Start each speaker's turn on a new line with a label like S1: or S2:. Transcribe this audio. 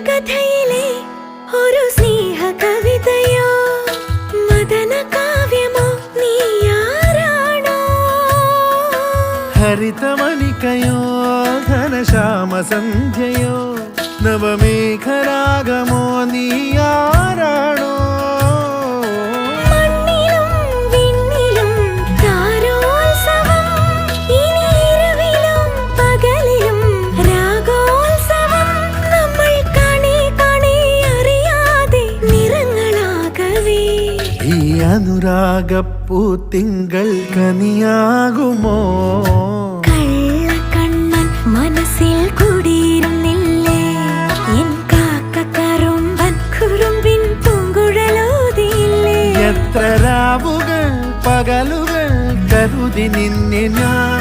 S1: കഥയിലെ ഒരു സ്നേഹ കവിതയോ മദന കാവ്യമോ നീയാരാണോ?
S2: ഹരിതമണികയോ ഘനശ്യാമസന്ധ്യയോ നവമേഘരാഗമോ നീയാരാണോ? അനുരാഗപ്പൂത്തിങ്കൾ കനിയാകുമോ?
S1: കള്ളക്കണ്ണൻ മനസ്സിൽ കുടിയിരുന്നില്ലേ? എൻ കാക്കക്കറുമ്പൻ കുറുമ്പിൻ പൂങ്കുഴലോതിയില്ലേ?
S2: എത്ര രാവുകൾ പകലുകൾ കരുതി നിന്നെ ഞാൻ